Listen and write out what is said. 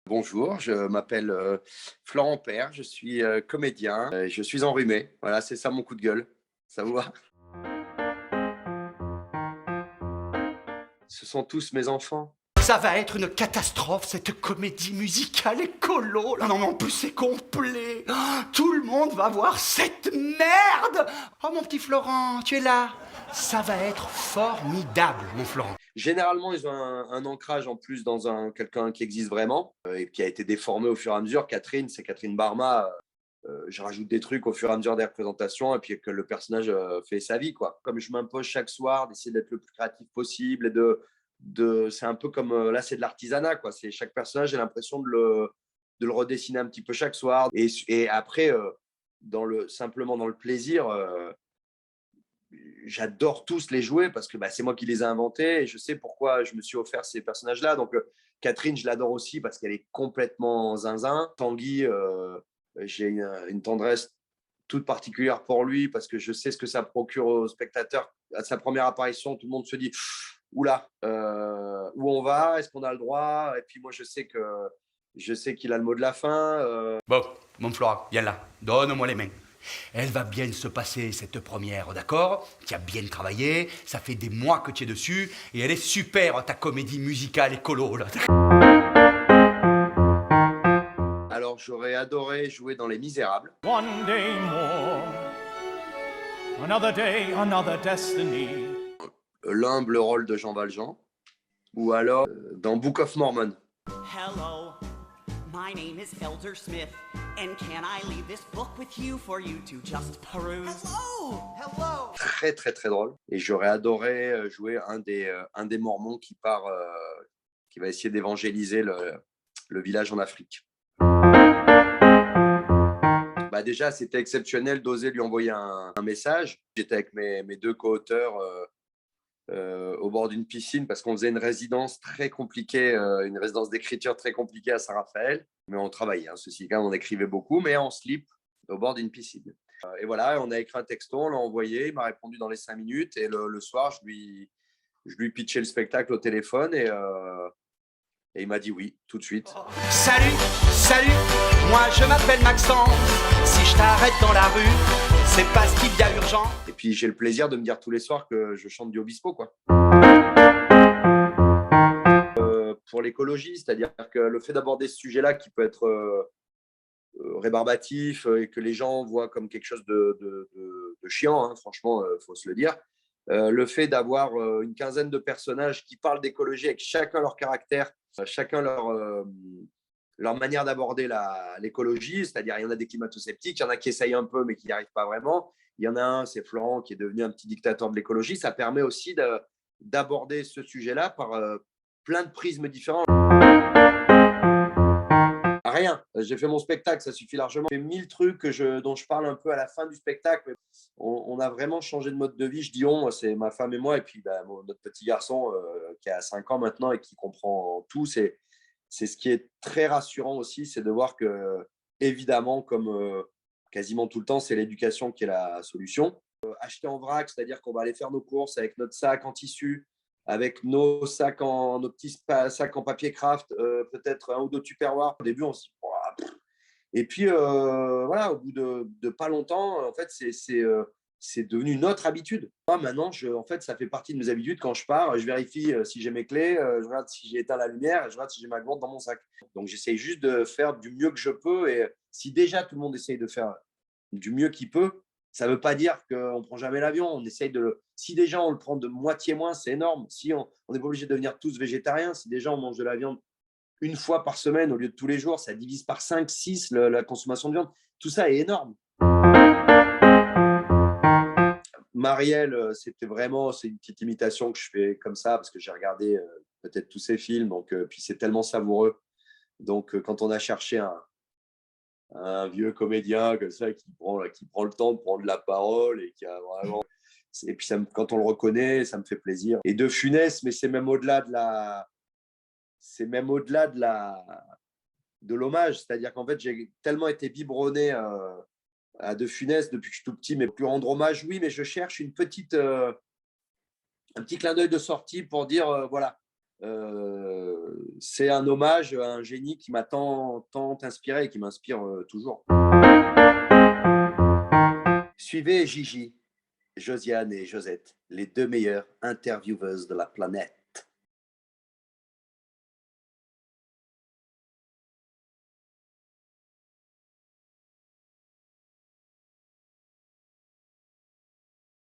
Bonjour, je m'appelle Florent Père, je suis comédien, je suis enrhumé. Voilà, c'est ça mon coup de gueule. Ça vous va? Ce sont tous mes enfants. Ça va être une catastrophe, cette comédie musicale écolo. Non, mais en plus, c'est complet. Oh, tout le monde va voir cette merde. Oh, mon petit Florent, tu es là. Ça va être formidable, mon Florent. Généralement, ils ont un ancrage en plus dans quelqu'un qui existe vraiment et qui a été déformé au fur et à mesure. Catherine, c'est Catherine Barma. Je rajoute des trucs au fur et à mesure des représentations et puis que le personnage fait sa vie, quoi. Comme je m'impose chaque soir d'essayer d'être le plus créatif possible et c'est un peu comme là, c'est de l'artisanat, quoi. C'est chaque personnage, j'ai l'impression de le redessiner un petit peu chaque soir. Et après, simplement dans le plaisir, j'adore tous les jouer parce que c'est moi qui les ai inventés et je sais pourquoi je me suis offert ces personnages-là. Donc, Catherine, je l'adore aussi parce qu'elle est complètement zinzin. Tanguy, j'ai une tendresse toute particulière pour lui parce que je sais ce que ça procure aux spectateurs. À sa première apparition, tout le monde se dit oula, où on va? Est-ce qu'on a le droit? Et puis moi, je sais qu'il a le mot de la fin. Bon, mon Florent, viens là. Donne-moi les mains. Elle va bien se passer, cette première, d'accord? Tu as bien travaillé, ça fait des mois que tu es dessus, et elle est super, ta comédie musicale écolo, là. Alors, j'aurais adoré jouer dans Les Misérables. One day more, another day, another destiny. L'humble rôle de Jean Valjean, ou alors dans Book of Mormon. Hello, my name is Elder Smith, and can I leave this book with you for you to just peruse? Hello! Très très très drôle. Et j'aurais adoré jouer un des Mormons qui va essayer d'évangéliser le village en Afrique. Déjà, c'était exceptionnel d'oser lui envoyer un message. J'étais avec mes deux co-auteurs au bord d'une piscine parce qu'on faisait une résidence très compliquée, une résidence d'écriture très compliquée à Saint-Raphaël. Mais on travaillait, ceci quand on écrivait beaucoup, mais en slip au bord d'une piscine. Et voilà, on a écrit un texto, on l'a envoyé, il m'a répondu dans les 5 minutes. Et le soir, je lui pitchais le spectacle au téléphone et il m'a dit oui, tout de suite. Salut, salut, moi je m'appelle Maxence. Si je t'arrête dans la rue, c'est parce qu'il y a urgent. Et puis j'ai le plaisir de me dire tous les soirs que je chante du Obispo, quoi. Pour l'écologie, c'est-à-dire que le fait d'aborder ce sujet-là qui peut être rébarbatif et que les gens voient comme quelque chose de chiant, franchement, faut se le dire. Le fait d'avoir une quinzaine de personnages qui parlent d'écologie avec chacun leur caractère, chacun leur manière d'aborder l'écologie, c'est-à-dire il y en a des climato-sceptiques, il y en a qui essayent un peu mais qui n'y arrivent pas vraiment. Il y en a un, c'est Florent, qui est devenu un petit dictateur de l'écologie. Ça permet aussi d'aborder ce sujet-là par plein de prismes différents. Rien, j'ai fait mon spectacle, ça suffit largement. J'ai 1000 trucs dont je parle un peu à la fin du spectacle. On a vraiment changé de mode de vie. Je dis on, c'est ma femme et moi, et puis notre petit garçon qui a 5 ans maintenant et qui comprend tout. C'est ce qui est très rassurant aussi, c'est de voir que, évidemment, comme quasiment tout le temps, c'est l'éducation qui est la solution. Acheter en vrac, c'est-à-dire qu'on va aller faire nos courses avec notre sac en tissu, avec nos petits sacs en papier craft, peut-être un ou deux tupperwares. Au début, on se dit, et puis voilà, au bout de pas longtemps, en fait, c'est devenu notre habitude. Moi, maintenant, en fait, ça fait partie de mes habitudes. Quand je pars, je vérifie si j'ai mes clés, je regarde si j'ai éteint la lumière, et je regarde si j'ai ma gourde dans mon sac. Donc, j'essaye juste de faire du mieux que je peux. Et si déjà tout le monde essaye de faire du mieux qu'il peut, ça ne veut pas dire qu'on ne prend jamais l'avion. On essaye si déjà on le prend de moitié moins, c'est énorme. Si on n'est pas obligé de devenir tous végétariens, si déjà on mange de la viande une fois par semaine au lieu de tous les jours, ça divise par 5, 6 la consommation de viande. Tout ça est énorme. Marielle, c'est une petite imitation que je fais comme ça parce que j'ai regardé peut-être tous ses films, donc puis c'est tellement savoureux. Donc quand on a cherché un vieux comédien comme ça qui prend le temps de prendre la parole et qui a vraiment, et puis quand on le reconnaît, ça me fait plaisir. Et De Funès, mais c'est même au-delà de l'hommage, c'est-à-dire qu'en fait j'ai tellement été biberonné à De Funès depuis que je suis tout petit, mais plus rendre hommage, oui, mais je cherche un petit clin d'œil de sortie pour dire voilà, c'est un hommage à un génie qui m'a tant inspiré et qui m'inspire toujours. Suivez Gigi, Josiane et Josette, les 2 meilleures intervieweuses de la planète.